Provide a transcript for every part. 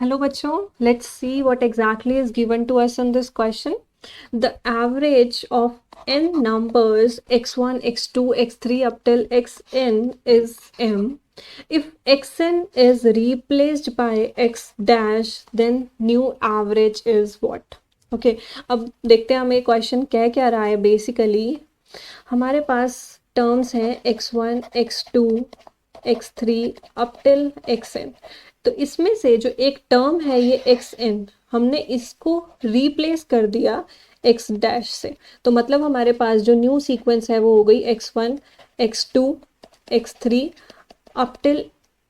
Hello bachcho, let's see what exactly is given to us in this question. The average of n numbers x1, x2, x3 up till xn is m. If xn is replaced by x dash, then new average is what? Okay, अब देखते हैं हमें question कह क्या रहा है. Basically हमारे पास terms हैं x1, x2, x3 up till xn. तो इसमें से जो एक टर्म है ये xn, हमने इसको रिप्लेस कर दिया x डैश से. तो मतलब हमारे पास जो न्यू सीक्वेंस है वो हो गई x1, x2, x3 up till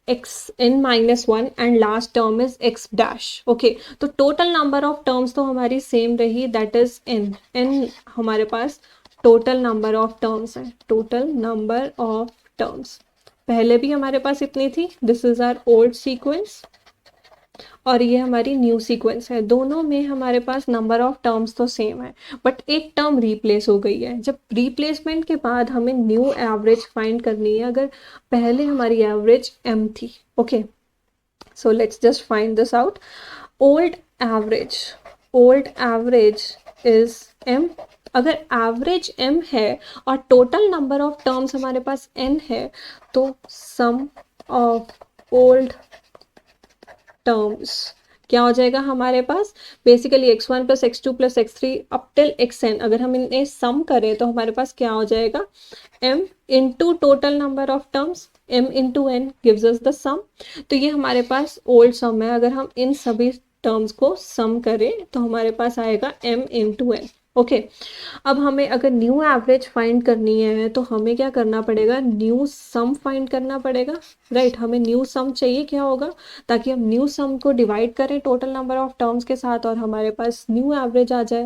xn-1 and last term is x dash. Okay, तो टोटल नंबर ऑफ टर्म्स तो हमारी सेम रही, दैट इज n हमारे पास टोटल नंबर ऑफ टर्म्स है. टोटल नंबर ऑफ टर्म्स पहले भी हमारे पास इतनी थी. This is our old sequence और ये हमारी न्यू सीक्वेंस है. दोनों में हमारे पास नंबर ऑफ टर्म्स तो सेम है, बट एक टर्म रिप्लेस हो गई है. जब रिप्लेसमेंट के बाद हमें न्यू एवरेज फाइंड करनी है, अगर पहले हमारी एवरेज m थी. Okay, so let's just find this out. Old average is m. अगर एवरेज m है और टोटल नंबर ऑफ टर्म्स हमारे पास n है, तो सम ऑफ ओल्ड टर्म्स क्या हो जाएगा हमारे पास? Basically x1 plus x2 plus x3 up till xn. अगर हम इन्हें सम करें तो हमारे पास क्या हो जाएगा? m into total number of terms, m into n gives us the sum. तो ये हमारे पास ओल्ड सम है. अगर हम इन सभी टर्म्स को सम करें तो हमारे पास आएगा m इंटू n. ओके, अब हमें अगर न्यू एवरेज फाइंड करनी है तो हमें क्या करना पड़ेगा? न्यू सम फाइंड करना पड़ेगा. राइट, हमें न्यू सम चाहिए. क्या होगा? ताकि हम न्यू सम को डिवाइड करें टोटल नंबर ऑफ टर्म्स के साथ और हमारे पास न्यू एवरेज आ जाए.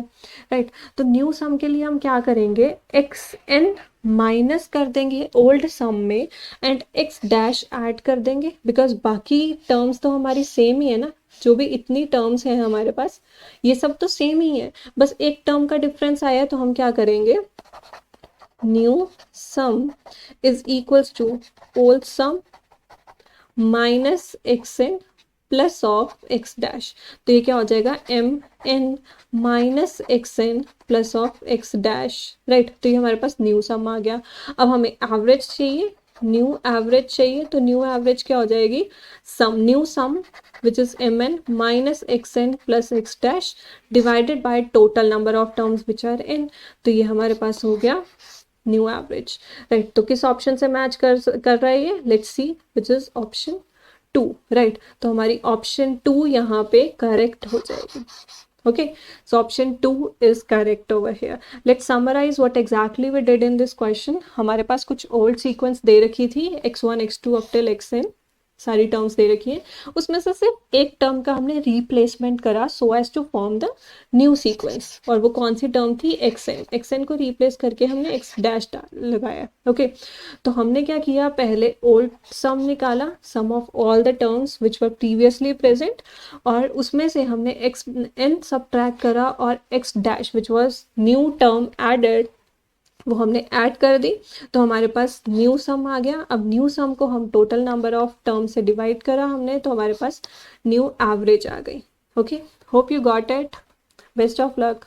राइट, तो न्यू सम के लिए हम क्या करेंगे? एक्स एन माइनस कर देंगे ओल्ड सम में एंड एक्स डैश ऐड कर देंगे, बिकॉज बाकी टर्म्स तो हमारी सेम ही है ना. जो भी इतनी टर्म्स हैं हमारे पास ये सब तो सेम ही है, बस एक टर्म का डिफरेंस आया. तो हम क्या करेंगे? New sum is equals to old sum minus X N plus of X dash. तो ये क्या हो जाएगा? M N minus X N plus of X dash. Right, तो ये हमारे पास न्यू सम आ गया. अब हमें एवरेज चाहिए, न्यू एवरेज चाहिए. तो न्यू एवरेज क्या हो जाएगी? Sum, new sum which is mn minus xn plus x dash divided by total number of terms which are n. तो ये हमारे पास हो गया न्यू एवरेज. राइट, तो किस ऑप्शन से मैच कर रहा है ये? Let's see, which is option 2. Right, तो हमारी ऑप्शन 2 यहाँ पे करेक्ट हो जाएगी. Okay, so option 2 is correct over here. Let's summarize what exactly we did in this question. हमारे पास कुछ old sequence दे रखी थी, x1, x2 up till xn, सारी टर्म्स दे रखी हैं. उसमें से सिर्फ एक टर्म का हमने रिप्लेसमेंट करा so as to form the new sequence. और वो कौन सी टर्म थी? एक्सएन. एक्सएन को रिप्लेस करके हमने एक्स डैश लगाया. ओके, तो हमने क्या किया? पहले ओल्ड सम निकाला, sum of all the terms which were previously present, और उसमें से हमने एक्स एन सब्ट्रैक्ट करा और x dash which was new term added वो हमने ऐड कर दी. तो हमारे पास न्यू सम आ गया. अब न्यू सम को हम टोटल नंबर ऑफ टर्म से डिवाइड करा हमने, तो हमारे पास न्यू एवरेज आ गई. Okay, hope you got it. Best of luck.